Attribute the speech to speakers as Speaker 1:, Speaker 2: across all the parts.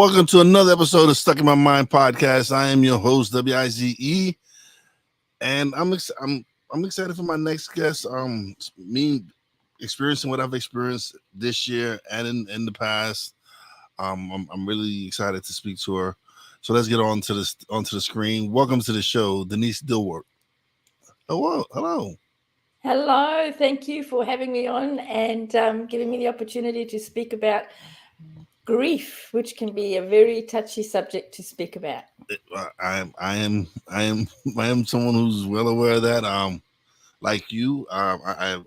Speaker 1: welcome to another episode of Stuck in My Mind podcast. I am your host, WIZE, and I'm excited for my next guest. Me experiencing what I've experienced this year and in the past. I'm really excited to speak to her. So let's get onto the screen. Welcome to the show, Denise Dielwart. Hello.
Speaker 2: Hello, thank you for having me on and giving me the opportunity to speak about grief, which can be a very touchy subject to speak about.
Speaker 1: I am someone who's well aware of that. Like you, I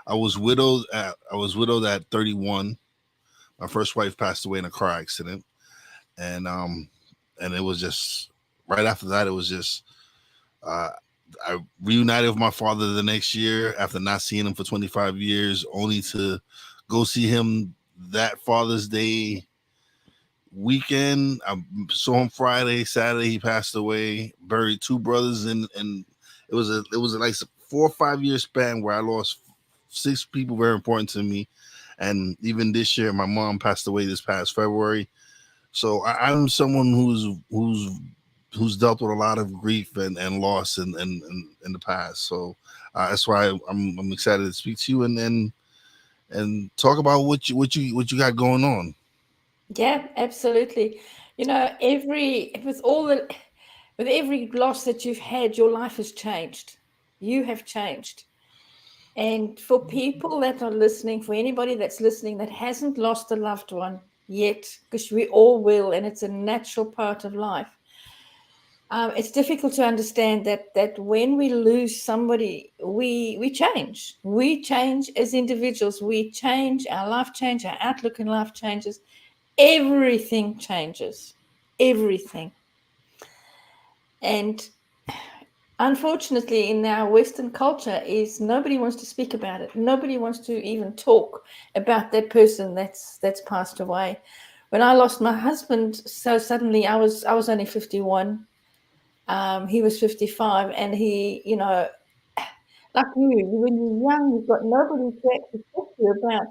Speaker 1: was widowed. I was widowed at 31. My first wife passed away in a car accident, and and it was just right after that. It was just uh, I reunited with my father the next year after not seeing him for 25 years, only to go see him that Father's Day weekend. I saw him Friday, Saturday he passed away. Buried two brothers, and it was like 4 or 5 year span where I lost six people very important to me. And even this year, my mom passed away this past February. So I'm someone who's dealt with a lot of grief and loss in the past. So that's why I'm excited to speak to you and talk about what you got going on.
Speaker 2: Yeah, absolutely. You know, with every loss that you've had, your life has changed. You have changed. And for people that are listening, for anybody that's listening that hasn't lost a loved one yet, because we all will, and it's a natural part of life. It's difficult to understand that when we lose somebody, we change. We change as individuals. We change. Our life change. Our outlook in life changes. Everything changes. Everything. And unfortunately, in our Western culture, is nobody wants to speak about it. Nobody wants to even talk about that person that's passed away. When I lost my husband so suddenly, I was only 51. He was 55, and like you, when you're young, you've got nobody to actually talk to you about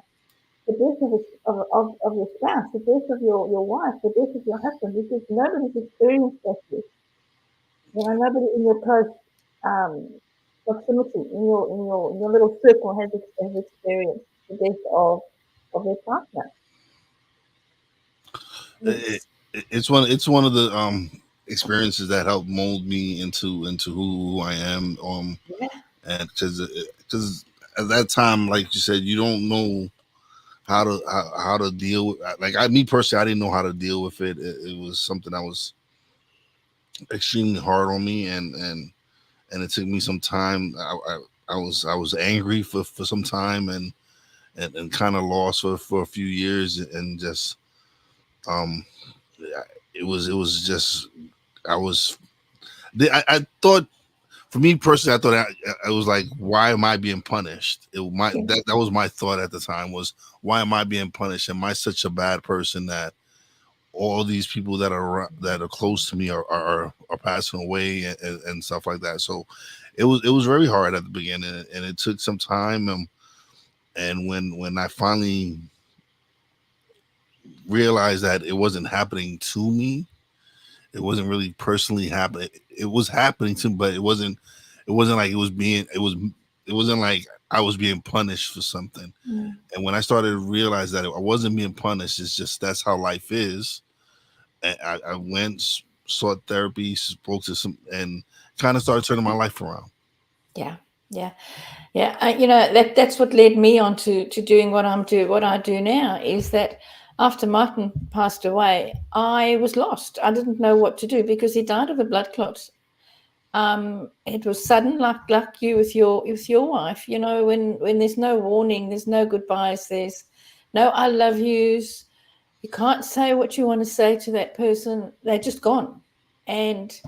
Speaker 2: the death of your spouse, the death of your wife, the death of your husband, because nobody's experienced that yet. Nobody in your close proximity, in your little circle has experienced the death of their partner.
Speaker 1: It,
Speaker 2: It's,
Speaker 1: it's one of the experiences that helped mold me into who I am.
Speaker 2: yeah,
Speaker 1: And because at that time, like you said, you don't know how to deal with. Like me personally, I didn't know how to deal with it. It was something that was extremely hard on me, and it took me some time. I was angry for some time, and kind of lost for a few years, and just um it was just I was I thought, for me personally, I thought I was like, why am I being punished?
Speaker 2: yeah,
Speaker 1: That was my thought at the time, was, why am I being punished? Am I such a bad person that all these people that are close to me are passing away, and stuff like that? So it was very hard at the beginning, and it took some time. And when I finally realized that it wasn't happening to me, it wasn't really personally happening. It was happening to me, but it wasn't like it wasn't like I was being punished for something.
Speaker 2: mm,
Speaker 1: And when I started to realize that I wasn't being punished, it's just that's how life is. And I went, sought therapy, spoke to some, and kind of started turning my life around.
Speaker 2: yeah, yeah, yeah. That's what led me on to doing what I do now. Is that after Martin passed away, I was lost. I didn't know what to do because he died of a blood clot. It was sudden, like you with your wife. When there's no warning, there's no goodbyes, there's no I love yous. You can't say what you want to say to that person. They're just gone, and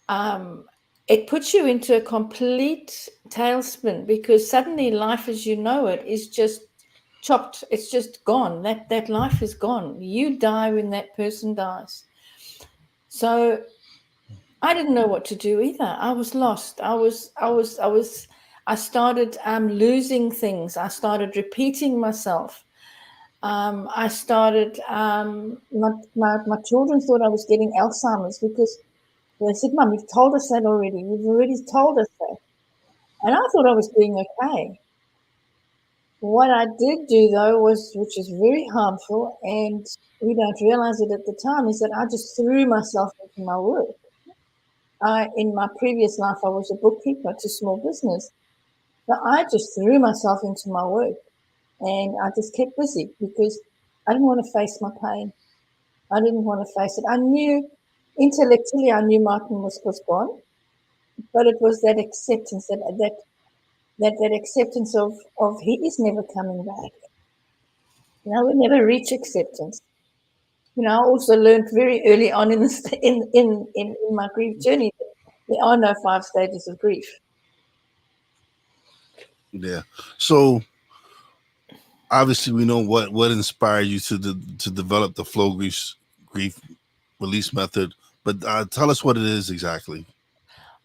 Speaker 2: um, it puts you into a complete tailspin because suddenly life as you know it is just chopped. It's just gone. That life is gone. You die when that person dies. So I didn't know what to do either. I was lost. I started losing things. I started repeating myself. I started, my children thought I was getting Alzheimer's because they said, Mum, you've told us that already. You've already told us that. And I thought I was doing okay. What I did do, though, was, which is very harmful, and we don't realize it at the time, is that I just threw myself into my work. In my previous life, I was a bookkeeper to small business. So I just threw myself into my work and I just kept busy because I didn't want to face my pain. I didn't want to face it. I knew intellectually, I knew Martin was gone, but it was that acceptance, that acceptance of he is never coming back. We never reach acceptance. I also learned very early on in this in my grief journey that there are no 5 stages of grief.
Speaker 1: Yeah. So obviously, we know what inspired you to develop the flow grief release method, but tell us what it is exactly.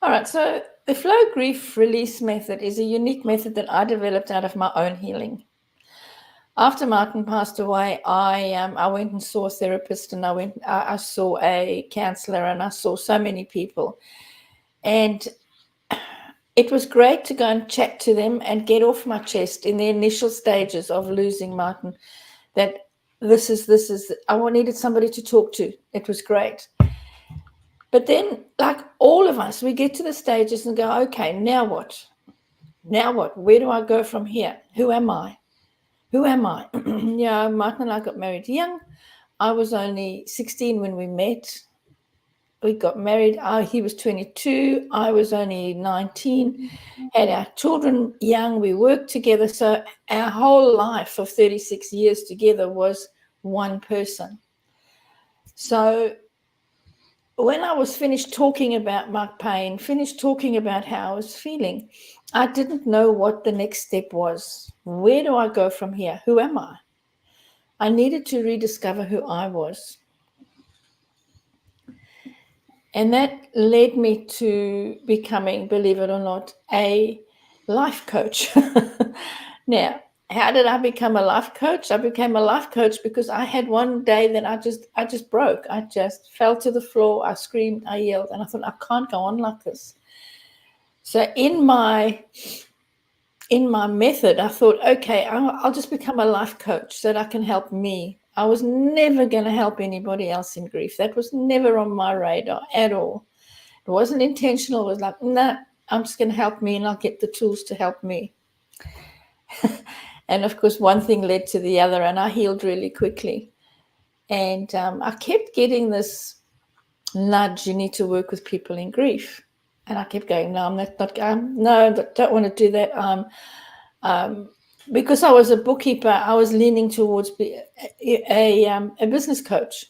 Speaker 2: All right, so the flow grief release method is a unique method that I developed out of my own healing. After Martin passed away, I went and saw a therapist, and I saw a counselor, and I saw so many people, and it was great to go and chat to them and get off my chest in the initial stages of losing Martin. That this is I needed somebody to talk to. It was great. But then, like all of us, we get to the stages and go, okay, now what? Now what? Where do I go from here? Who am I? Who am I? Martin and I got married young. I was only 16 when we met. We got married. He was 22. I was only 19. Had our children young. We worked together. So our whole life of 36 years together was one person. So when I was finished talking about my pain, finished talking about how I was feeling, I didn't know what the next step was. Where do I go from here? Who am I? I needed to rediscover who I was. And that led me to becoming, believe it or not, a life coach. Now, how did I become a life coach? I became a life coach because I had one day that I just broke. I just fell to the floor. I screamed, I yelled, and I thought, I can't go on like this. So in my method, I thought, okay, I'll just become a life coach so that I can help me. I was never going to help anybody else in grief. That was never on my radar at all. It wasn't intentional. It was like, nah, I'm just going to help me and I'll get the tools to help me. And of course, one thing led to the other, and I healed really quickly. And I kept getting this nudge, you need to work with people in grief. And I kept going, no, I'm not no, don't want to do that. Because I was a bookkeeper, I was leaning towards a business coach.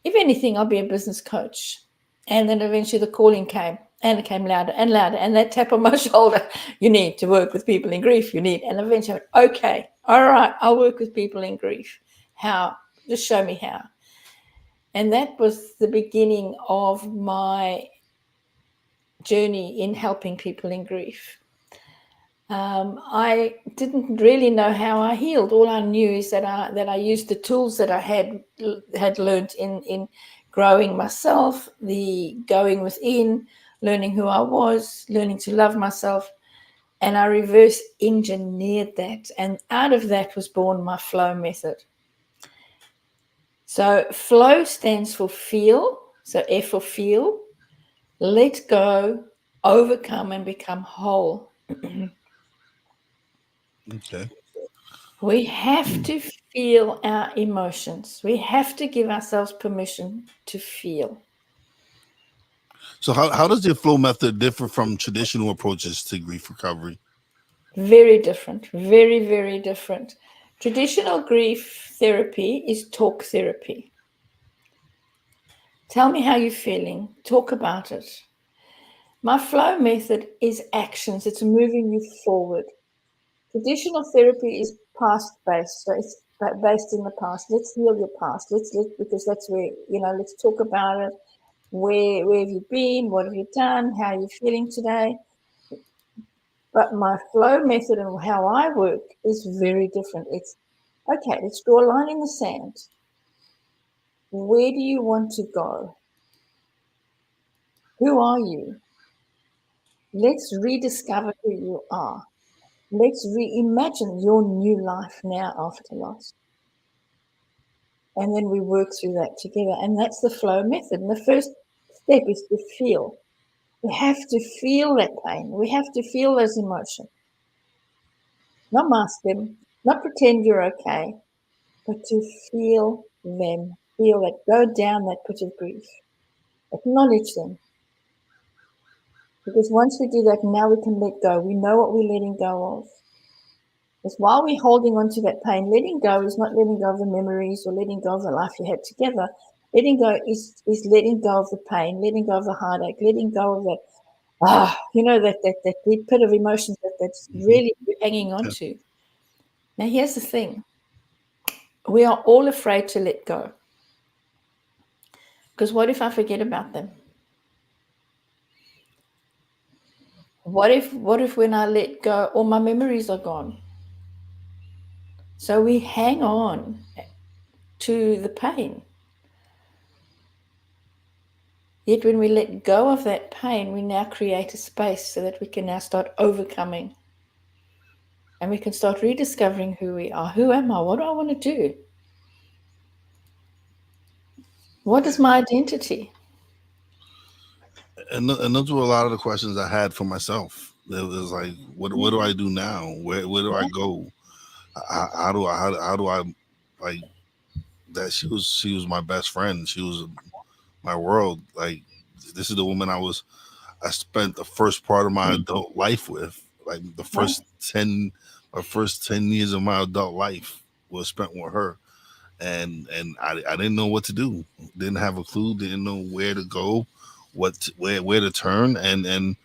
Speaker 2: If anything, I'll be a business coach. And then eventually the calling came, and it came louder and louder. And that tap on my shoulder, you need to work with people in grief. And eventually I went, okay, all right, I'll work with people in grief. How? Just show me how. And that was the beginning of my journey in helping people in grief. I didn't really know how I healed. All I knew is that I used the tools that I had learned in growing myself, the going within, learning who I was, learning to love myself, and I reverse engineered that. And out of that was born my flow method. So flow stands for feel. So F for feel, let go, overcome, and become whole.
Speaker 1: Okay.
Speaker 2: We have to feel our emotions. We have to give ourselves permission to feel.
Speaker 1: So how does the flow method differ from traditional approaches to grief recovery?
Speaker 2: Very different, very, very different. Traditional grief therapy is talk therapy. Tell me how you're feeling, talk about it. My flow method is actions, it's moving you forward. Traditional therapy is past based, so it's based in the past. Let's heal your past. Because that's where let's talk about it. Where have you been? What have you done? How are you feeling today? But my flow method and how I work is very different. It's Okay, let's draw a line in the sand. Where do you want to go? Who are you? Let's rediscover who you are. Let's reimagine your new life now after loss. And then we work through that together. And that's the flow method. And the first step is to feel. We have to feel that pain. We have to feel those emotions. Not mask them, not pretend you're okay, but to feel them. Feel it. Go down that pit of grief. Acknowledge them. Because once we do that, now we can let go. We know what we're letting go of. Because while we're holding on to that pain, letting go is not letting go of the memories or letting go of the life you had together. Letting go is letting go of the pain, letting go of the heartache, letting go of that, that deep pit of emotions that's
Speaker 1: Hmm.
Speaker 2: really hanging on
Speaker 1: Yeah.
Speaker 2: to. Now, here's the thing. We are all afraid to let go. Because what if I forget about them? What if when I let go, all my memories are gone? So we hang on to the pain. Yet when we let go of that pain, we now create a space so that we can now start overcoming. And we can start rediscovering who we are. Who am I? What do I want to do? What is my identity?
Speaker 1: And those were a lot of the questions I had for myself. It was like, what do I do now? Where do I go? How do I like that? She was my best friend. She was my world. Like, this is the woman I spent the first part of my adult life with. Like,
Speaker 2: Yeah.
Speaker 1: my first 10 years of my adult life was spent with her. And I didn't know what to do. Didn't have a clue. Didn't know where to go, where to turn. And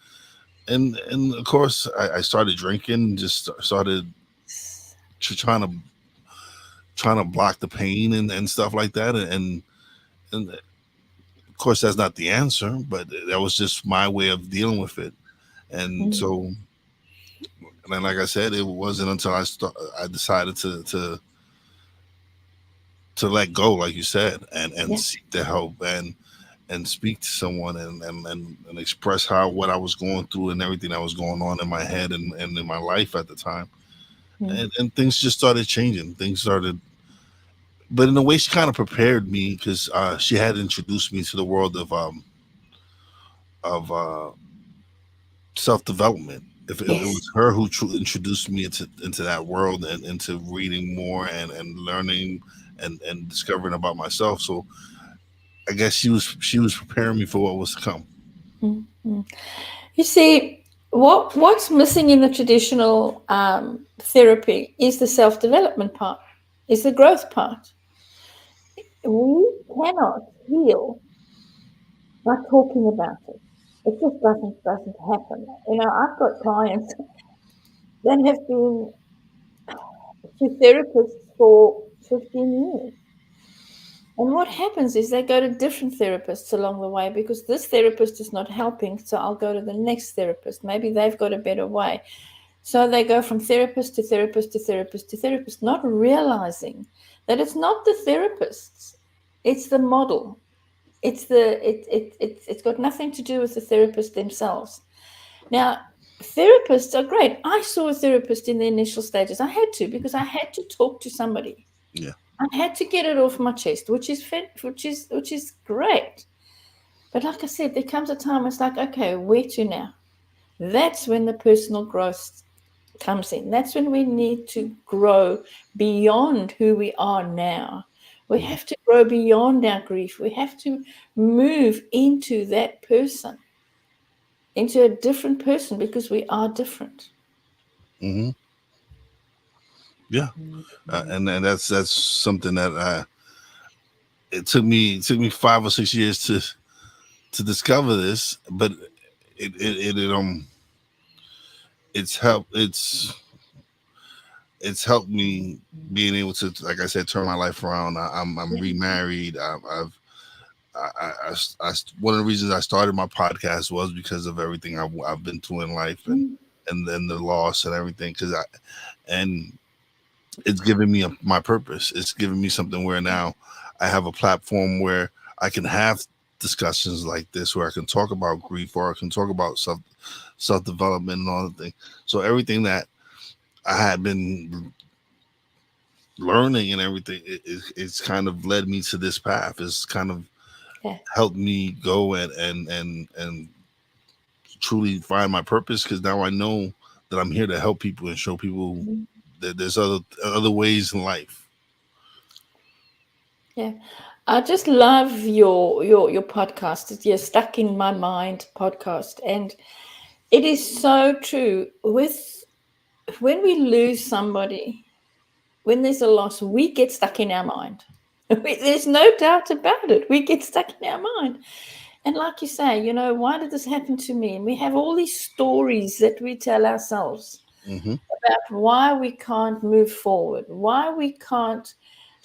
Speaker 1: of course, I started drinking. Just started trying to block the pain and stuff like that. And of course, that's not the answer, but that was just my way of dealing with it. And
Speaker 2: Mm,
Speaker 1: so, and then, like I said, it wasn't until I decided to let go, like you said, and
Speaker 2: yeah.
Speaker 1: seek the help and speak to someone and express how what I was going through and everything that was going on in my head and in my life at the time.
Speaker 2: Mm,
Speaker 1: And things just started changing. Things started, but in a way, she kind of prepared me because she had introduced me to the world of self development. If it
Speaker 2: yes.
Speaker 1: was her who introduced me into that world and into reading more and learning and discovering about myself. So I guess she was preparing me for what was to come.
Speaker 2: Mm, mm. You see, what's missing in the traditional therapy is the self development part, is the growth part. We cannot heal by talking about it. It just doesn't happen. I've got clients that have been to therapists for 15 years. And what happens is they go to different therapists along the way because this therapist is not helping. So I'll go to the next therapist. Maybe they've got a better way. So they go from therapist to therapist to therapist to therapist, not realizing that it's not the therapists, it's the model. It's got nothing to do with the therapist themselves. Now, therapists are great. I saw a therapist in the initial stages. I had to because I had to talk to somebody.
Speaker 1: Yeah.
Speaker 2: I had to get it off my chest, which is great. But like I said, there comes a time it's like, okay, where to now? That's when the personal growth comes in. That's when we need to grow beyond who we are now. We
Speaker 1: Hmm.
Speaker 2: have to grow beyond our grief. We have to move into that person, into a different person because we are different.
Speaker 1: Hmm. Yeah. And that's something that it took me 5 or 6 years to discover this, but it it's helped it's helped me being able to, like I said, turn my life around. I'm
Speaker 2: Yeah.
Speaker 1: remarried. One of the reasons I started my podcast was because of everything I've been through in life, and
Speaker 2: Mm,
Speaker 1: and then the loss and everything. And it's given me my purpose. It's given me something where now I have a platform where I can have discussions like this, where I can talk about grief, or I can talk about self development and all the things. So everything that I had been learning and everything, it's kind of led me to this path. It's kind of
Speaker 2: Yeah.
Speaker 1: helped me go and truly find my purpose, because now I know that I'm here to help people and show people
Speaker 2: Mhm.
Speaker 1: that there's other ways in life.
Speaker 2: Yeah. I just love your podcast. It's your Stuck in My Mind podcast. And it is so true. When we lose somebody, when there's a loss, we get stuck in our mind. There's no doubt about it. We get stuck in our mind. And like you say, why did this happen to me? And we have all these stories that we tell ourselves
Speaker 1: Hmm.
Speaker 2: about why we can't move forward, why we can't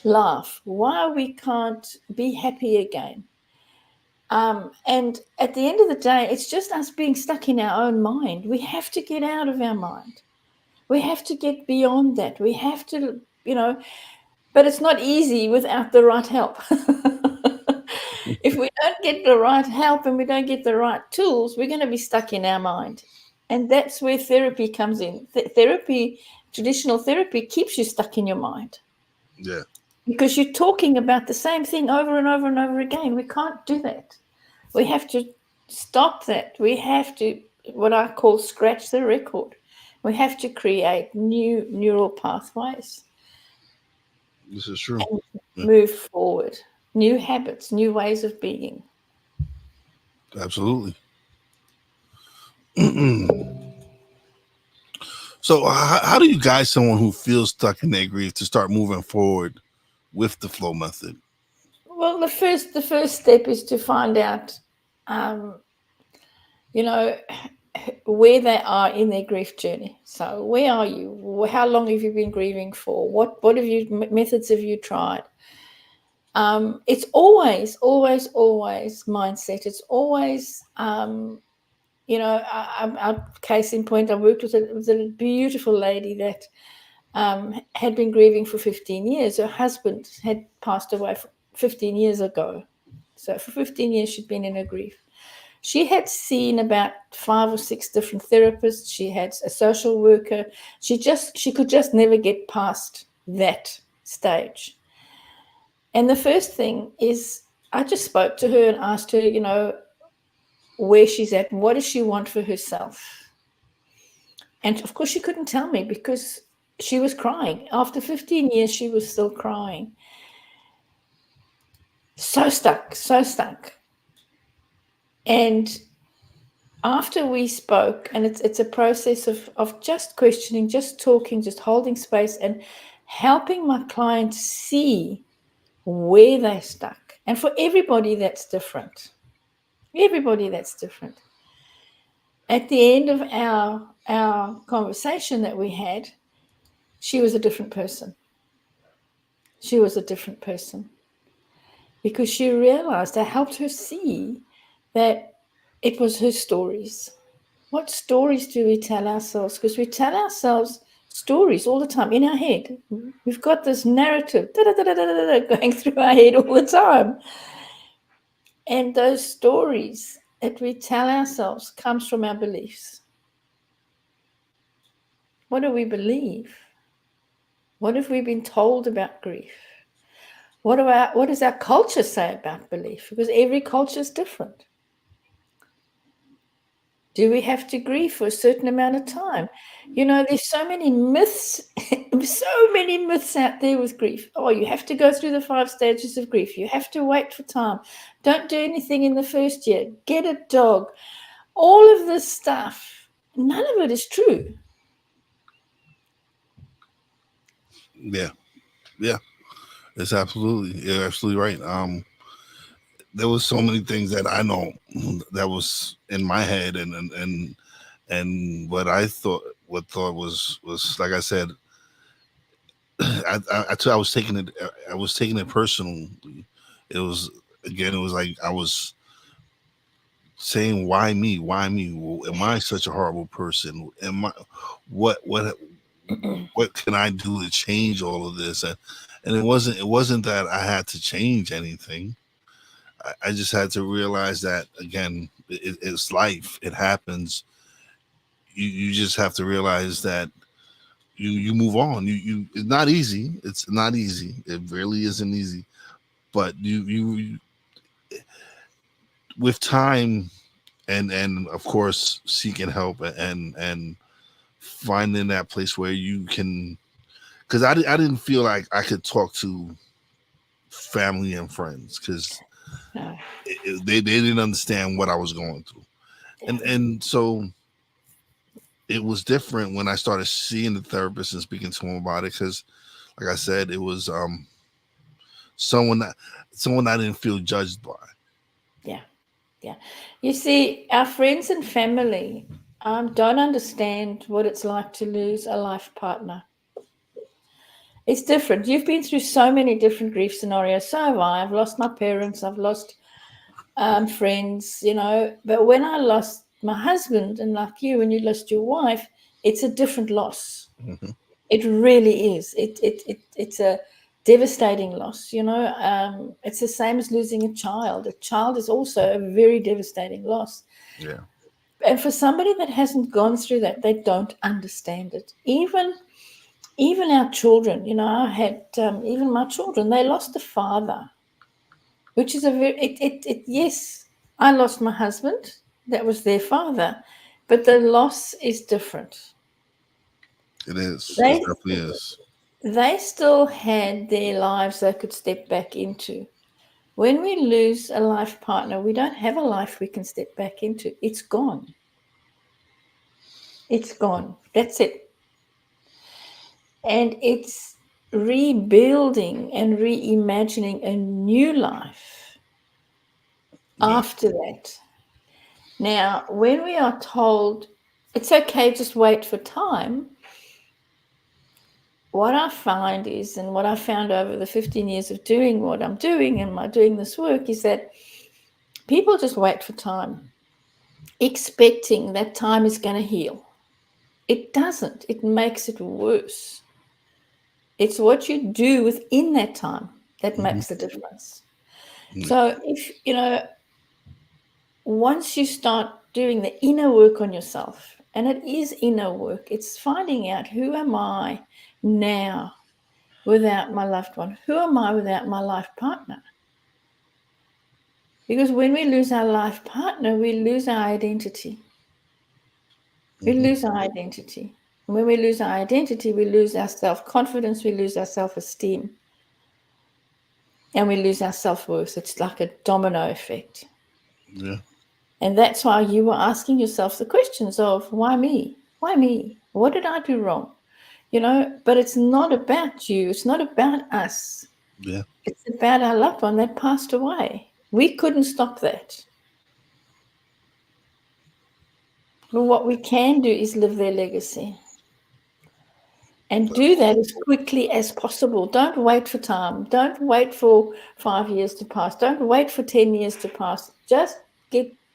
Speaker 2: laugh, why we can't be happy again. And at the end of the day, it's just us being stuck in our own mind. We have to get out of our mind. We have to get beyond that. We have to, but it's not easy without the right help. If we don't get the right help and we don't get the right tools, we're going to be stuck in our mind. And that's where therapy comes in. Therapy, traditional therapy, keeps you stuck in your mind
Speaker 1: Yeah,
Speaker 2: because you're talking about the same thing over and over and over again. We can't do that. We have to stop that. We have to, what I call, scratch the record. We have to create new neural pathways
Speaker 1: this is true.
Speaker 2: and
Speaker 1: Yeah,
Speaker 2: move forward. New habits, new ways of being.
Speaker 1: absolutely. So, how do you guide someone who feels stuck in their grief to start moving forward with the flow method?
Speaker 2: Well, the first step is to find out, um, you know, where they are in their grief journey. So, where are you? How long have you been grieving for? What have you methods have you tried? It's always, always, always mindset. It's always, our case in point. I worked with a beautiful lady that had been grieving for 15 years. Her husband had passed away 15 years ago. So for 15 years, she'd been in her grief. She had seen about 5 or 6 different therapists. She had a social worker. She could just never get past that stage. And the first thing is, I just spoke to her and asked her, where she's at, what does she want for herself? And of course, she couldn't tell me because she was crying. After 15 years, she was still crying. So stuck, so stuck. And after we spoke, and it's a process of just questioning, just talking, just holding space and helping my client see where they're stuck. And for everybody, that's different. Everybody, that's different. At the end of our conversation that we had, she was a different person. She was a different person because she realized, I helped her see that it was her stories. What stories do we tell ourselves? Because we tell ourselves stories all the time in our head. We've got this narrative going through our head all the time. And those stories that we tell ourselves comes from our beliefs. What do we believe? What have we been told about grief? What does our culture say about belief? Because every culture is different. Do we have to grieve for a certain amount of time? There's so many myths, so many myths out there with grief. Oh, you have to go through the 5 stages of grief. You have to wait for time. Don't do anything in the first year. Get a dog. All of this stuff, none of it is true.
Speaker 1: Yeah, yeah, it's absolutely, you're absolutely right. There was so many things that I know that was in my head, and what thought was like I said, I was taking it, personal. It was, again, it was like I was saying, why me, why me? Am I such a horrible person? Am I what what can I do to change all of this? And it wasn't that I had to change anything. I just had to realize that again, it's life. It happens. You just have to realize that you move on. You it's not easy. It's not easy. It really isn't easy. But you with time and of course seeking help and finding that place where you can, because I didn't feel like I could talk to family and friends because
Speaker 2: No.
Speaker 1: they didn't understand what I was going through,
Speaker 2: Yeah.
Speaker 1: and so it was different when I started seeing the therapist and speaking to him about it, because like I said, it was someone that someone I didn't feel judged by.
Speaker 2: Yeah. Yeah. You see, our friends and family don't understand what it's like to lose a life partner. It's different. You've been through so many different grief scenarios. So have I. I've lost my parents. I've lost friends, But when I lost my husband, and like you, when you lost your wife, it's a different loss.
Speaker 1: Hmm.
Speaker 2: It really is. It's a devastating loss. It's the same as losing a child. A child is also a very devastating loss.
Speaker 1: Yeah.
Speaker 2: And for somebody that hasn't gone through that, they don't understand it. Even our children, I had even my children, they lost a father, which is a very yes, I lost my husband, that was their father, but the loss is different.
Speaker 1: It is. It
Speaker 2: They
Speaker 1: definitely is.
Speaker 2: they still had their lives they could step back into. When we lose a life partner, we don't have a life we can step back into. It's gone. It's gone. That's it. And it's rebuilding and reimagining a new life
Speaker 1: Yeah.
Speaker 2: after that. Now, when we are told it's okay, just wait for time, what I find is, and what I found over the 15 years of doing what I'm doing and my doing this work, is that people just wait for time, expecting that time is going to heal. It doesn't, it makes it worse. It's what you do within that time that
Speaker 1: Hmm.
Speaker 2: makes the difference.
Speaker 1: Yeah.
Speaker 2: So, if once you start doing the inner work on yourself, and it is inner work, it's finding out who am I now without my loved one? Who am I without my life partner? Because when we lose our life partner, we lose our identity. We
Speaker 1: Hmm.
Speaker 2: lose our identity. And when we lose our identity, we lose our self confidence, we lose our self esteem, and we lose our self worth. It's like a domino effect.
Speaker 1: Yeah.
Speaker 2: And that's why you were asking yourself the questions of why me? Why me? What did I do wrong? But it's not about you. It's not about us.
Speaker 1: Yeah.
Speaker 2: It's about our loved one that passed away. We couldn't stop that. But what we can do is live their legacy and do that as quickly as possible. Don't wait for time. Don't wait for 5 years to pass. Don't wait for 10 years to pass. Just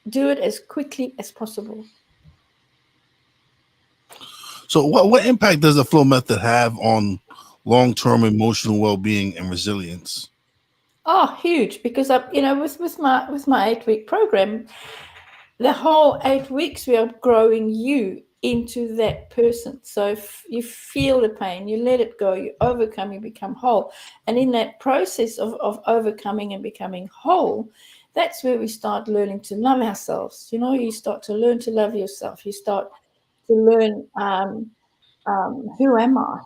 Speaker 2: do it as quickly as possible.
Speaker 1: So, what impact does the flow method have on long term emotional well being and resilience?
Speaker 2: Oh, huge! Because with my 8-week program, the whole 8 weeks we are growing you into that person. So if you feel the pain, you let it go, you overcome, you become whole. And in that process of overcoming and becoming whole, that's where we start learning to love ourselves. You start to learn to love yourself. You start to learn, who am I?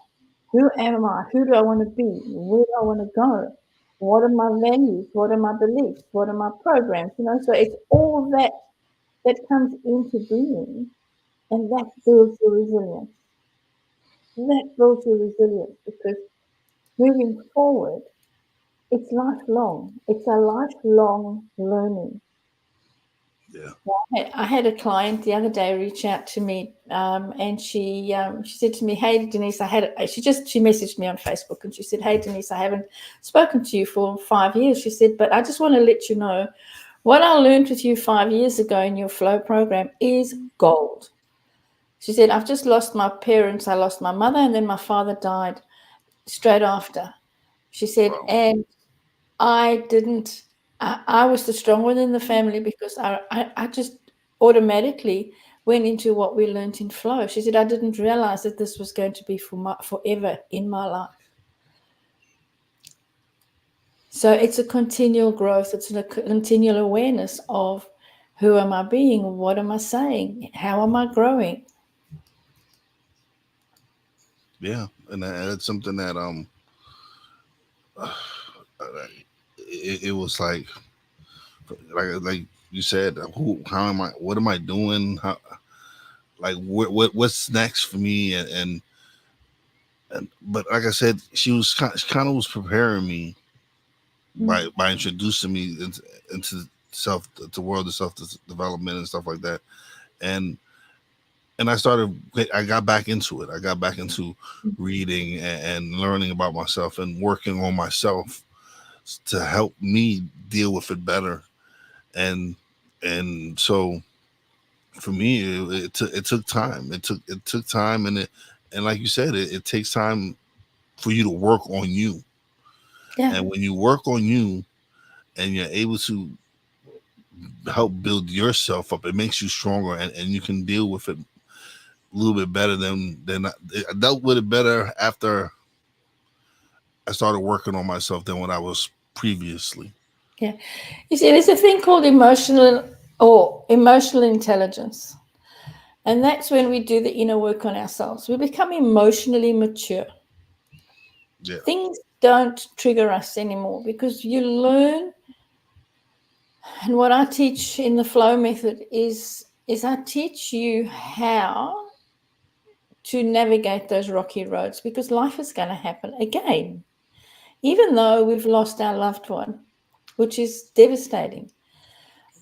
Speaker 2: Who am I? Who do I want to be? Where do I want to go? What are my values? What are my beliefs? What are my programs? So it's all that comes into being, and that builds your resilience. That builds your resilience because moving forward, it's lifelong. It's a lifelong learning.
Speaker 1: Yeah.
Speaker 2: I had a client the other day reach out to me, and she said to me, "Hey Denise, she messaged me on Facebook, and she said, "Hey Denise, I haven't spoken to you for 5 years." She said, "But I just want to let you know what I learned with you 5 years ago in your flow program is gold." She said, I've just lost my parents. I lost my mother, and then my father died straight after. She said,
Speaker 1: Wow.
Speaker 2: and I didn't, I was the strong one in the family because I just automatically went into what we learned in flow. She said, I didn't realize that this was going to be forever in my life. So it's a continual growth. It's a continual awareness of who am I being? What am I saying? How am I growing?
Speaker 1: Yeah, and that's something that it was like you said, how am I? What am I doing? How, like what's next for me? And but like I said, she kind of was preparing me by introducing me into self the world of self development and stuff like that. And I started. I got back into it. I got back into reading and learning about myself and working on myself to help me deal with it better. And so for me, it took time. It took time, and like you said, it takes time for you to work on you.
Speaker 2: Yeah.
Speaker 1: And when you work on you and you're able to help build yourself up, it makes you stronger, and you can deal with it a little bit better than I dealt with it better after I started working on myself than what I was previously.
Speaker 2: Yeah. You see, there's a thing called emotional intelligence. And that's when we do the inner work on ourselves. We become emotionally mature.
Speaker 1: Yeah.
Speaker 2: Things don't trigger us anymore because you learn. And what I teach in the flow method is I teach you how to navigate those rocky roads, because life is going to happen again. Even though we've lost our loved one, which is devastating.
Speaker 1: It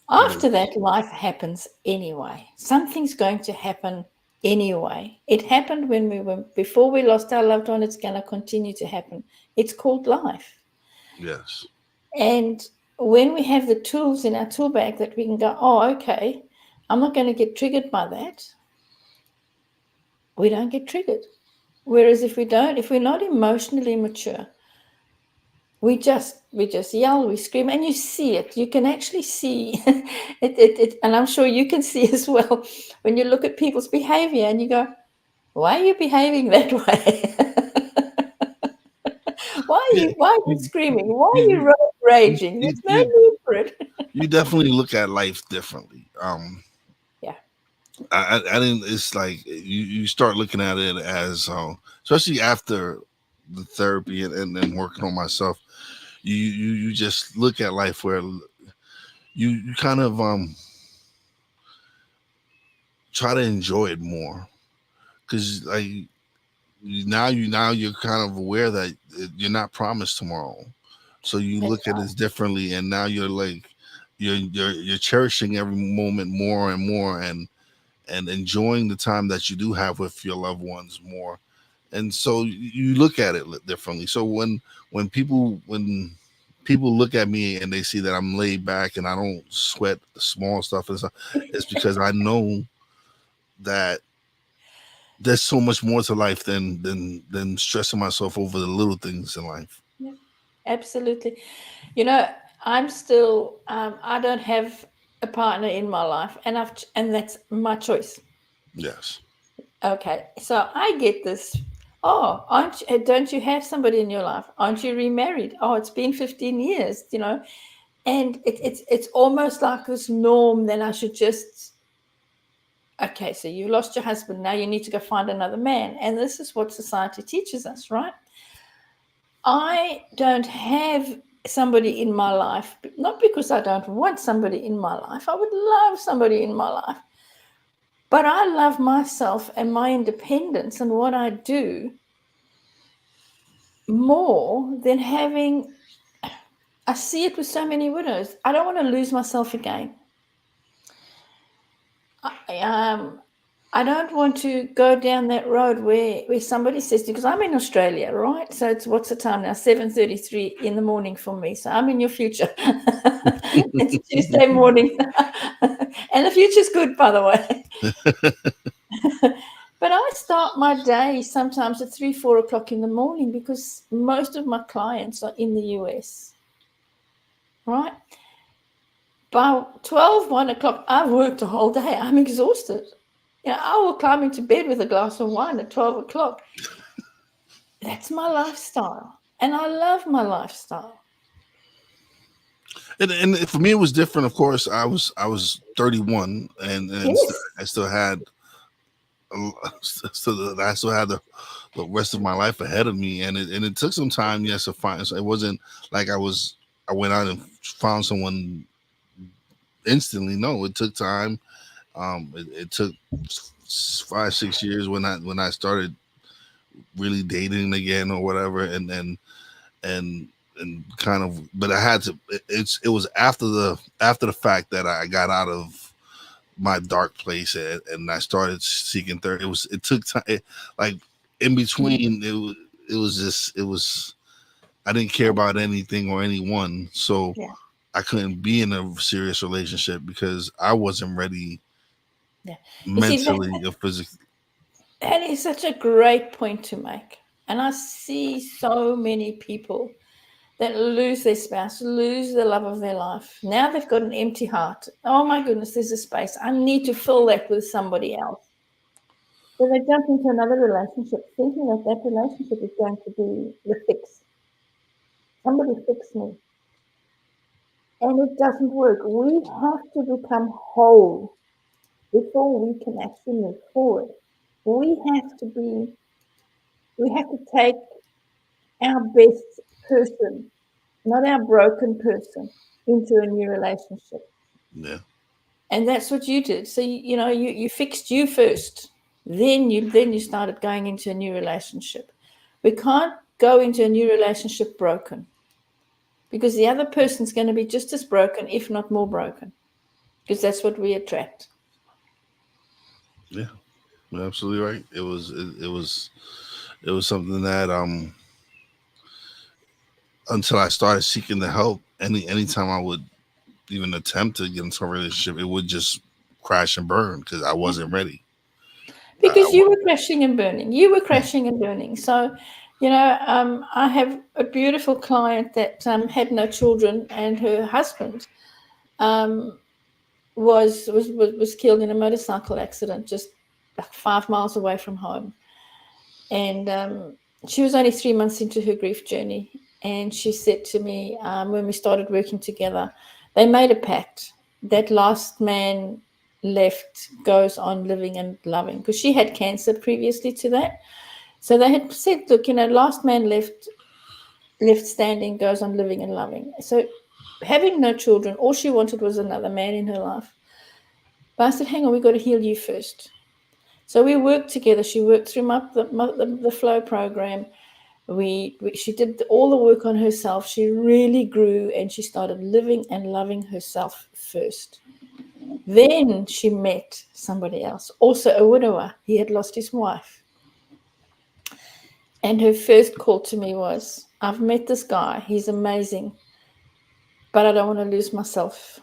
Speaker 2: After
Speaker 1: is.
Speaker 2: that, life happens anyway. Something's going to happen anyway. It happened when before we lost our loved one, it's going to continue to happen. It's called life.
Speaker 1: Yes.
Speaker 2: And when we have the tools in our tool bag that we can go, oh, okay, I'm not going to get triggered by that, we don't get triggered. Whereas if we're not emotionally mature, we just yell, we scream, and you see it. You can actually see it, and I'm sure you can see as well when you look at people's behavior and you go, why are you behaving that way?
Speaker 1: Yeah.
Speaker 2: why are you
Speaker 1: You,
Speaker 2: screaming? Why are
Speaker 1: you,
Speaker 2: you raging?
Speaker 1: you,
Speaker 2: There's no
Speaker 1: you,
Speaker 2: need for it.
Speaker 1: you definitely look at life differently.
Speaker 2: Yeah.
Speaker 1: I didn't. It's like you start looking at it as, especially after the therapy and working on myself. You just look at life where you kind of try to enjoy it more, because like now you're kind of aware that you're not promised tomorrow, so you
Speaker 2: That's
Speaker 1: look at it differently, and now you're like you're cherishing every moment more and more, and enjoying the time that you do have with your loved ones more. And so you look at it differently. So when people look at me and they see that I'm laid back and I don't sweat the small stuff and stuff, it's because I know that there's so much more to life than stressing myself over the little things in life.
Speaker 2: yeah, absolutely. You know, I'm still. I don't have a partner in my life, and that's my choice.
Speaker 1: Yes.
Speaker 2: Okay, so I get this. Oh, don't you have somebody in your life? Aren't you remarried? Oh, it's been 15 years, and it's almost like this norm that I should just. Okay, so you lost your husband. Now you need to go find another man, and this is what society teaches us, right? I don't have somebody in my life, not because I don't want somebody in my life. I would love somebody in my life. But I love myself and my independence and what I do more than having. I see it with so many widows. I don't want to lose myself again. I, um, I don't want to go down that road where somebody says, because I'm in Australia, right? So it's what's the time now? 7:33 in the morning for me. So I'm in your future. It's Tuesday morning. And the future's good, by the way. But I start my day sometimes at 3, 4 o'clock in the morning because most of my clients are in the US, right? By 12, 1 o'clock, I've worked a whole day. I'm exhausted. I will climb into bed with a glass of wine at 12 o'clock. That's my lifestyle. And I love my lifestyle.
Speaker 1: And for me, it was different. Of course, I was 31, and
Speaker 2: Yes.
Speaker 1: I still had the rest of my life ahead of me, and it took some time, yes, to find. So it wasn't like I went out and found someone instantly. No, it took time. It took 5, 6 years when I started really dating again or whatever, and and kind of, but I had to. It was after the fact that I got out of my dark place, and I started seeking therapy. It took time. Like in between, it was I didn't care about anything or anyone, so
Speaker 2: Yeah.
Speaker 1: I couldn't be in a serious relationship because I wasn't ready
Speaker 2: Yeah. You see,
Speaker 1: mentally or physically.
Speaker 2: that is such a great point to make. And I see so many people that lose their spouse, lose the love of their life. Now they've got an empty heart. Oh my goodness, there's a space. I need to fill that with somebody else. So they jump into another relationship thinking that that relationship is going to be the fix. Somebody fix me. And it doesn't work. We have to become whole before we can actually move forward. We have to be, we have to take our best person, not our broken person, into a new relationship.
Speaker 1: Yeah,
Speaker 2: And that's what you did. So you fixed you first. Then you started going into a new relationship. We can't go into a new relationship broken because the other person's going to be just as broken, if not more broken, because that's what we attract.
Speaker 1: yeah, you're absolutely right. It was something that until I started seeking the help, anytime I would even attempt to get into a relationship, it would just crash and burn because I
Speaker 2: Yeah.
Speaker 1: wasn't ready. I
Speaker 2: Because you
Speaker 1: wa-
Speaker 2: were crashing and burning. You were crashing and burning. So, I have a beautiful client that had no children, and her husband um, was killed in a motorcycle accident just like 5 miles away from home. And she was only 3 months into her grief journey. And she said to me, when we started working together, they made a pact that last man left goes on living and loving, because she had cancer previously to that. So they had said, look, last man left standing goes on living and loving. So having no children, all she wanted was another man in her life. But I said, hang on, we've got to heal you first. So we worked together. She worked through the flow program. She did all the work on herself. She really grew, and she started living and loving herself first. Then she met somebody else, also a widower. He had lost his wife. And her first call to me was, I've met this guy. He's amazing, but I don't want to lose myself.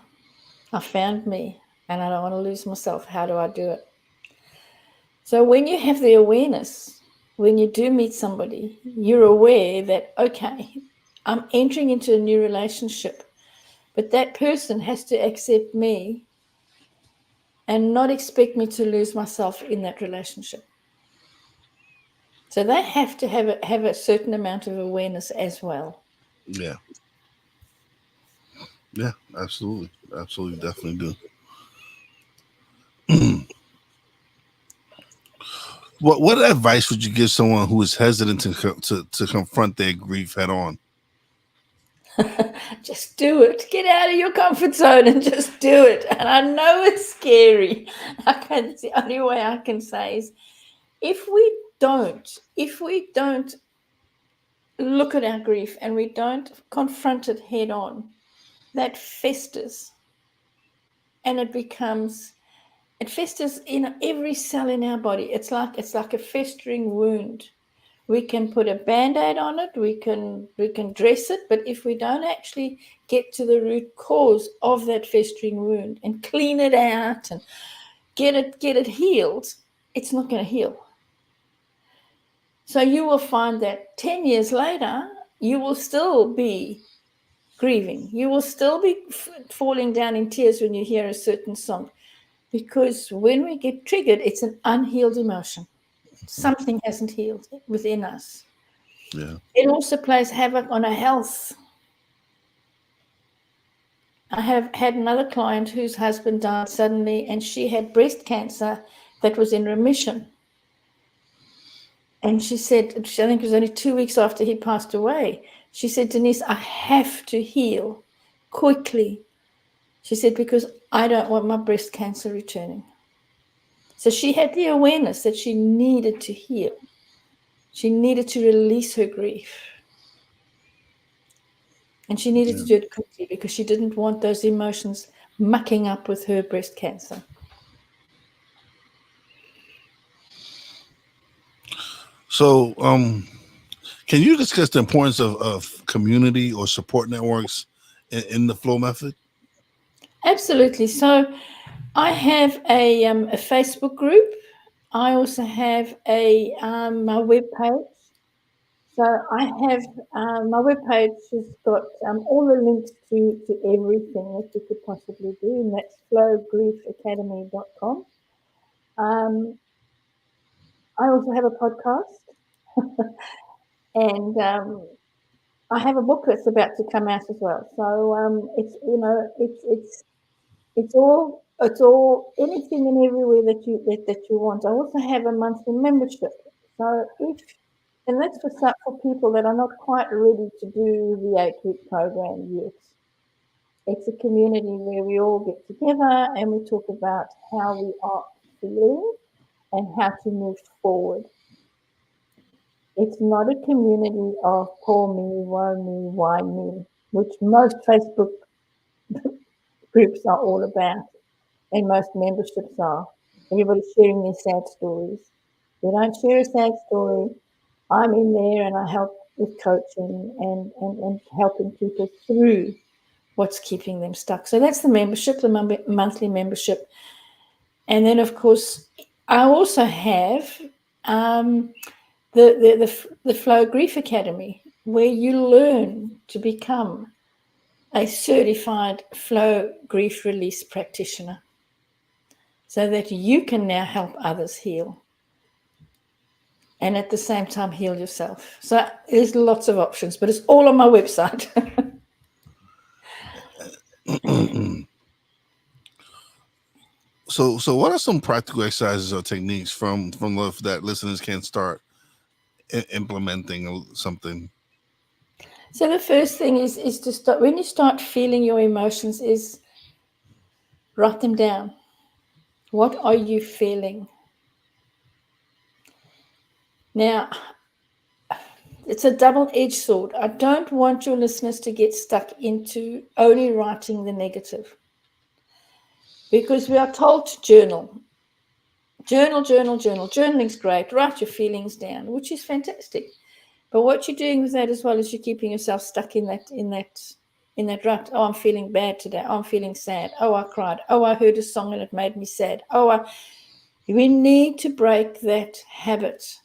Speaker 2: I found me, and I don't want to lose myself. How do I do it? So when you have the awareness, when you do meet somebody, you're aware that, okay, I'm entering into a new relationship, but that person has to accept me and not expect me to lose myself in that relationship. So they have to have a certain amount of awareness as well.
Speaker 1: yeah, yeah, absolutely, absolutely, definitely do. What advice would you give someone who is hesitant to confront their grief head on?
Speaker 2: Just do it. Get out of your comfort zone and just do it. And I know it's scary. It's the only way I can say is, if we don't look at our grief and we don't confront it head on, that festers, and it festers in every cell in our body. It's like a festering wound. We can put a band-aid on it, we can dress it, but if we don't actually get to the root cause of that festering wound and clean it out and get it healed, it's not going to heal. So you will find that 10 years later, you will still be grieving. You will still be falling down in tears when you hear a certain song. Because when we get triggered, it's an unhealed emotion. Something hasn't healed within us.
Speaker 1: Yeah.
Speaker 2: It also plays havoc on our health. I have had another client whose husband died suddenly, and she had breast cancer that was in remission. And she said, I think it was only 2 weeks after he passed away, she said, Denise, I have to heal quickly. She said, because I don't want my breast cancer returning. So she had the awareness that she needed to heal. She needed to release her grief. And she needed to do it quickly because she didn't want those emotions mucking up with her breast cancer.
Speaker 1: So, can you discuss the importance of community or support networks in the flow method?
Speaker 2: Absolutely. So I have a Facebook group. I also have my webpage. So I have my webpage has got all the links to everything that you could possibly do, and that's flowgriefacademy.com. I also have a podcast, and I have a book that's about to come out as well. So it's all anything and everywhere that you want. I also have a monthly membership. So and that's for people that are not quite ready to do the 8-week program yet. It's a community where we all get together and we talk about how we are feeling and how to move forward. It's not a community of poor me, woe me, why me, which most Facebook groups are all about and most memberships are. Everybody's sharing their sad stories. We don't share a sad story. I'm in there and I help with coaching and helping people through what's keeping them stuck. So that's the membership, the monthly membership. And then, of course, I also have the Flow Grief Academy, where you learn to become a certified flow grief release practitioner so that you can now help others heal and at the same time heal yourself. So there's lots of options, but it's all on my website.
Speaker 1: So what are some practical exercises or techniques from love that listeners can start implementing something?
Speaker 2: So the first thing is to start when you start feeling your emotions is write them down. What are you feeling? Now, it's a double-edged sword. I don't want your listeners to get stuck into only writing the negative, because we are told to journal. Journal. Journaling's great. Write your feelings down, which is fantastic. But what you're doing with that as well is you're keeping yourself stuck in that rut. Oh, I'm feeling bad today. Oh, I'm feeling sad. Oh, I cried. Oh, I heard a song and it made me sad. We need to break that habit.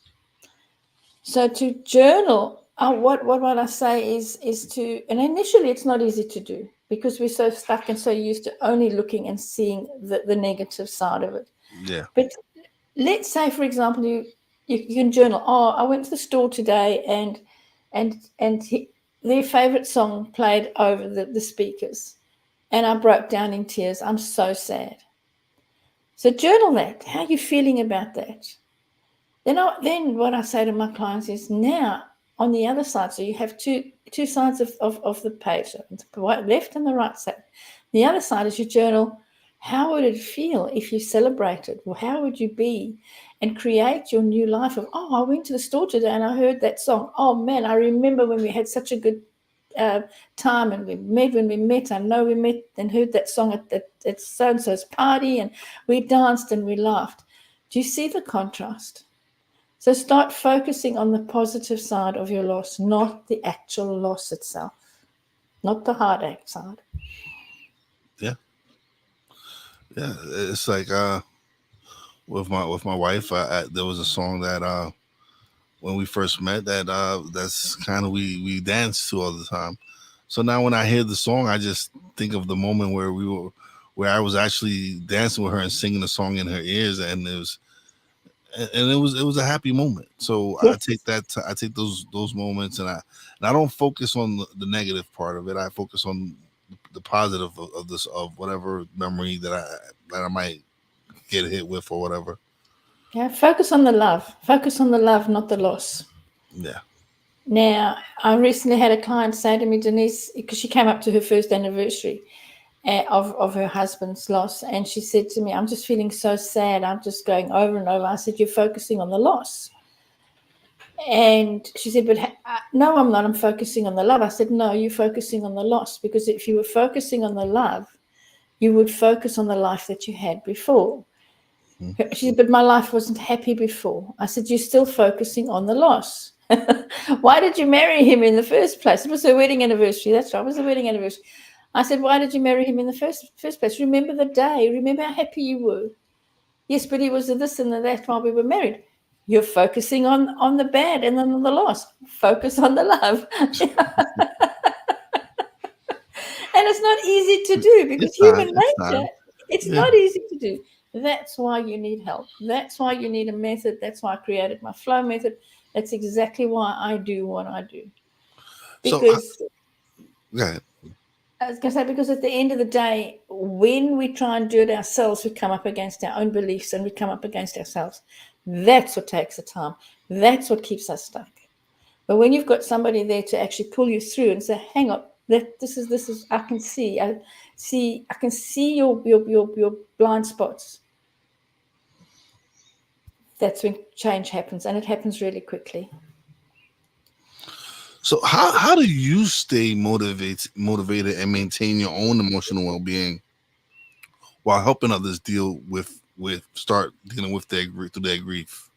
Speaker 2: So to journal, what I say is to, and initially it's not easy to do because we're so stuck and so used to only looking and seeing the negative side of it.
Speaker 1: Yeah.
Speaker 2: But let's say, for example, you can journal. Oh, I went to the store today and their favorite song played over the speakers, and I broke down in tears. I'm so sad. So journal that. How are you feeling about that? Then what I say to my clients is now on the other side. So you have two sides of the page, the left and the right side. The other side is your journal. How would it feel if you celebrated? Well, how would you be? And create your new life of, oh, I went to the store today and I heard that song. Oh, man, I remember when we had such a good time and when we met. I know we met and heard that song at so-and-so's party and we danced and we laughed. Do you see the contrast? So start focusing on the positive side of your loss, not the actual loss itself, not the heartache side.
Speaker 1: Yeah. Yeah. It's like with my wife. There was a song that when we first met that's kind of we danced to all the time. So now when I hear the song, I just think of the moment where I was actually dancing with her and singing the song in her ears, and it was a happy moment. So I
Speaker 2: Yes.
Speaker 1: take I take those moments, and I don't focus on the negative part of it. I focus on the positive of this, of whatever memory that I might get hit with or whatever.
Speaker 2: Yeah, focus on the love. Focus on the love, not the loss.
Speaker 1: Yeah.
Speaker 2: Now, I recently had a client say to me, Denise, because she came up to her first anniversary of her husband's loss, and she said to me, I'm just feeling so sad. I'm just going over and over. I said, you're focusing on the loss. And she said, but no, I'm not. I'm focusing on the love. I said, no, you're focusing on the loss, because if you were focusing on the love, you would focus on the life that you had before.
Speaker 1: Mhm.
Speaker 2: She said, but my life wasn't happy before. I said, you're still focusing on the loss. Why did you marry him in the first place? It was her wedding anniversary. That's right. It was the wedding anniversary. I said, why did you marry him in the first place? Remember the day. Remember how happy you were. Yes, but he was a this and a that while we were married. You're focusing on the bad and then on the loss. Focus on the love. And it's not easy to do, because
Speaker 1: It's not.
Speaker 2: human
Speaker 1: It's
Speaker 2: nature,
Speaker 1: not.
Speaker 2: it's
Speaker 1: Yeah.
Speaker 2: not easy to do. That's why you need help. That's why you need a method. That's why I created my flow method. That's exactly why I do what I do.
Speaker 1: So
Speaker 2: Because
Speaker 1: yeah.
Speaker 2: I was going to say, because at the end of the day, when we try and do it ourselves, we come up against our own beliefs and we come up against ourselves. That's what takes the time. That's what keeps us stuck. But when you've got somebody there to actually pull you through and say, hang on, this is I can see. I can see your blind spots. That's when change happens, and it happens really quickly.
Speaker 1: So how do you stay motivated and maintain your own emotional well being while helping others deal with start dealing with through their grief?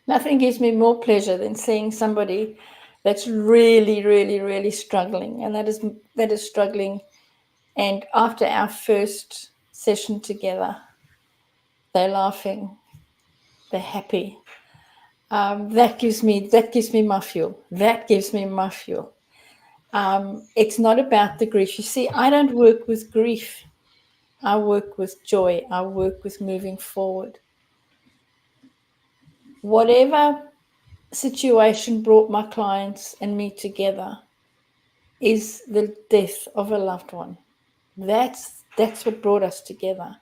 Speaker 2: Nothing gives me more pleasure than seeing somebody that's really, really, really struggling, and that is struggling. And after our first session together, they're laughing, they're happy. That gives me my fuel. That gives me my fuel. It's not about the grief. You see, I don't work with grief. I work with joy. I work with moving forward. Whatever situation brought my clients and me together is the death of a loved one. That's what brought us together.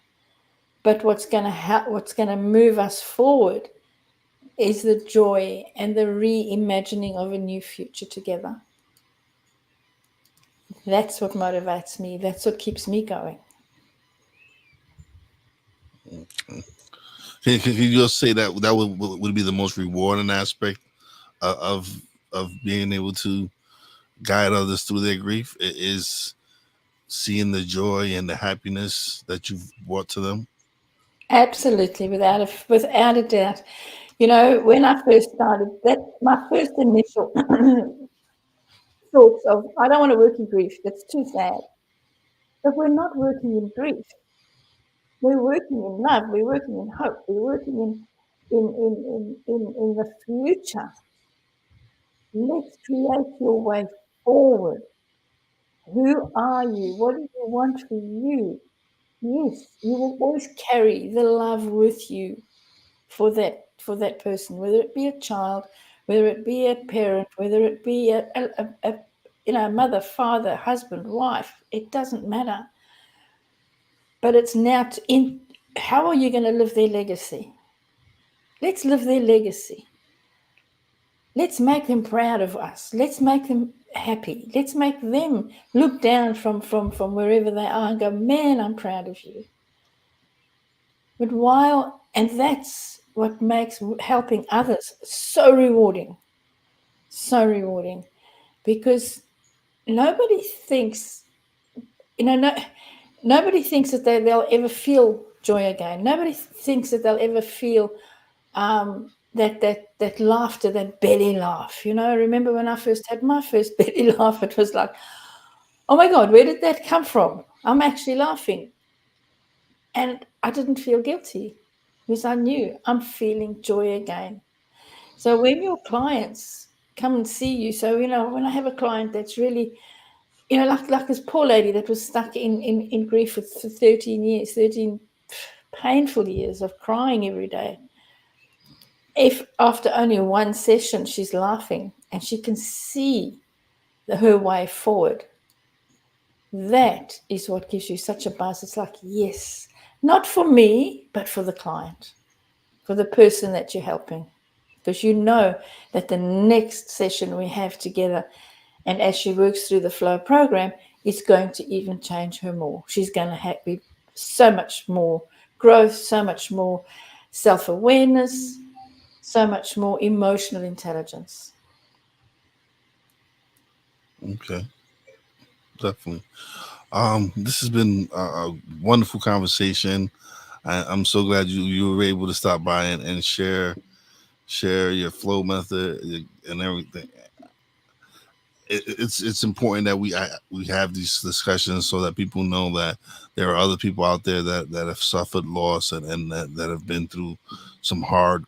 Speaker 2: But what's going to move us forward is the joy and the reimagining of a new future together. That's what motivates me. That's what keeps me going.
Speaker 1: Can you just say that would be the most rewarding aspect of being able to guide others through their grief? It is seeing the joy and the happiness that you've brought to them.
Speaker 2: Absolutely, without a doubt. When I first started, that my first initial thoughts of, I don't want to work in grief. That's too sad. But we're not working in grief. We're working in love. We're working in hope. We're working in the future. Let's create your way forward. Who are you? What do you want for you? Yes, you will always carry the love with you for that person, whether it be a child, whether it be a parent, whether it be a mother, father, husband, wife. It doesn't matter. But it's now in how are you going to live their legacy? Let's live their legacy. Let's make them proud of us. Let's make them happy. Let's make them look down from wherever they are and go, man, I'm proud of you. And that's what makes helping others so rewarding. So rewarding, because nobody thinks, no, nobody thinks that they'll ever feel joy again. Nobody thinks that they'll ever feel that laughter, that belly laugh. I remember when I first had my first belly laugh, it was like, oh my God, where did that come from? I'm actually laughing. And I didn't feel guilty. because I knew I'm feeling joy again. So when your clients come and see you, so when I have a client that's really, like this poor lady that was stuck in grief for 13 years, 13 painful years of crying every day. If after only one session she's laughing and she can see her way forward, that is what gives you such a buzz. It's like, yes, not for me, but for the client, for the person that you're helping. Because you know that the next session we have together, and as she works through the flow program, it's going to even change her more. She's going to be so much more growth, so much more self-awareness, so much more emotional intelligence.
Speaker 1: Okay, definitely. This has been a wonderful conversation. I'm so glad you were able to stop by and share your flow method and everything. It's important that we have these discussions so that people know that there are other people out there that have suffered loss and that have been through some hard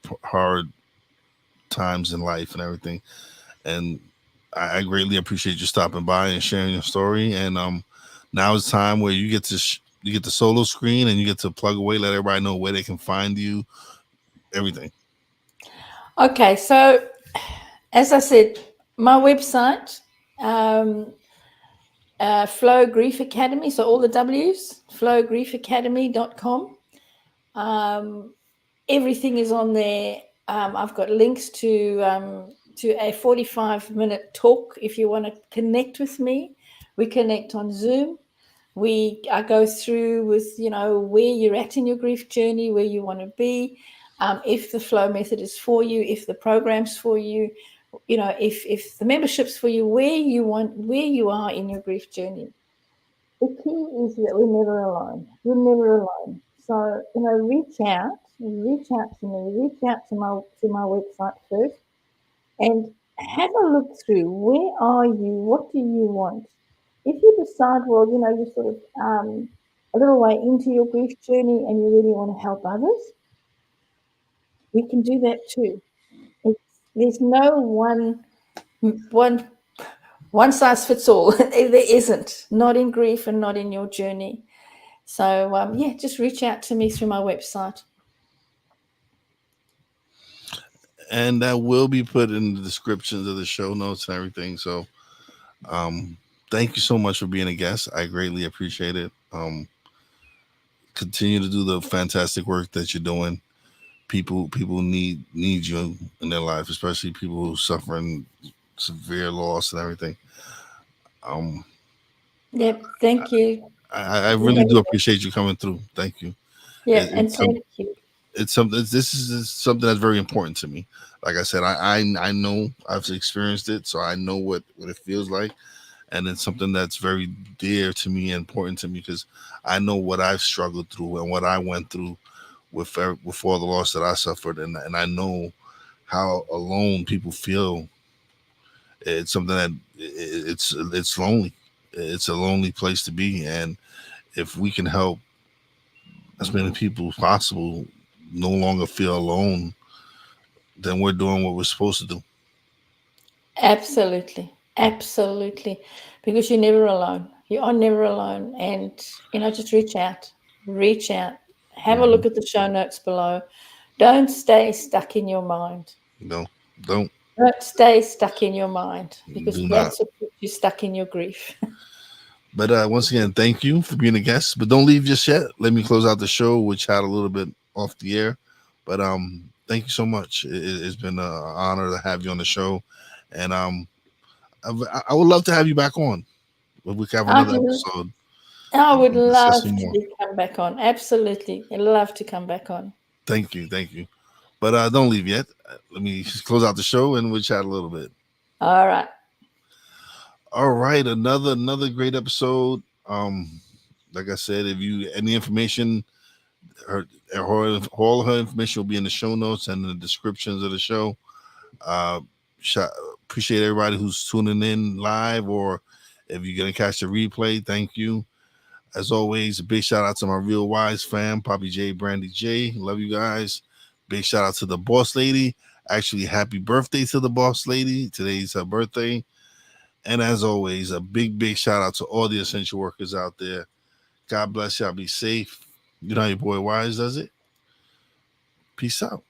Speaker 1: times in life and everything. And I greatly appreciate you stopping by and sharing your story. And now it's time where you get the solo screen and you get to plug away, let everybody know where they can find you, everything.
Speaker 2: Okay, so as I said, my website, um, Flow Grief Academy, so all the W's, flowgriefacademy.com. Um, Everything is on there. I've got links to a 45-minute talk if you want to connect with me. We connect on Zoom. I go through with where you're at in your grief journey, where you want to be, if the flow method is for you, if the program's for you, if the membership's for you, where you are in your grief journey. The key is that we're never alone. We're never alone. So, reach out to me, reach out to my website first and have a look through. Where are you? What do you want? If you decide, well, you're sort of a little way into your grief journey and you really want to help others, we can do that too. It's, there's no one one size fits all. There isn't. Not in grief and not in your journey. So just reach out to me through my website.
Speaker 1: And that will be put in the descriptions of the show notes and everything. So thank you so much for being a guest. I greatly appreciate it. Continue to do the fantastic work that you're doing. People need you in their life, especially people who suffering severe loss and everything. Um,
Speaker 2: Yep. Thank you.
Speaker 1: I really do appreciate you coming through. Thank you.
Speaker 2: Yeah, and
Speaker 1: It's
Speaker 2: thank you.
Speaker 1: it's something. This is something that's very important to me. Like I said, I know I've experienced it, so I know what it feels like, and it's something that's very dear to me and important to me because I know what I've struggled through and what I went through with all the loss that I suffered, and I know how alone people feel. It's something that it's lonely. It's a lonely place to be, and if we can help as many people as possible no longer feel alone, then we're doing what we're supposed to do.
Speaker 2: Absolutely. Absolutely. Because you're never alone. You are never alone. And, just reach out. Reach out. Have a
Speaker 1: Mhm.
Speaker 2: look at the show notes below. Don't stay stuck in your mind.
Speaker 1: No, don't
Speaker 2: Don't stay stuck in your mind because
Speaker 1: do not.
Speaker 2: that's what keeps you stuck in your grief.
Speaker 1: But once again, thank you for being a guest. But don't leave just yet. Let me close out the show, which had a little bit off the air. But thank you so much. It's been an honor to have you on the show, and I would love to have you back on. We can have
Speaker 2: I
Speaker 1: another
Speaker 2: would,
Speaker 1: episode
Speaker 2: I would
Speaker 1: and discuss
Speaker 2: love
Speaker 1: some
Speaker 2: to
Speaker 1: more.
Speaker 2: come back on. Absolutely. I'd love to come back on.
Speaker 1: Thank you. But don't leave yet. Let me just close out the show, and we'll chat a little bit.
Speaker 2: All right.
Speaker 1: All right, another great episode. Like I said, if you any information, her, all her information will be in the show notes and the descriptions of the show. Uh, sh- Appreciate everybody who's tuning in live, or if you're gonna catch the replay, thank you. As always, a big shout out to my Real Wise fam, Poppy J, Brandy J. Love you guys. Big shout out to the boss lady. Actually, happy birthday to the boss lady. Today's her birthday. And as always, a big shout out to all the essential workers out there. God bless y'all. Be safe. You know how your boy Wise does it. Peace out.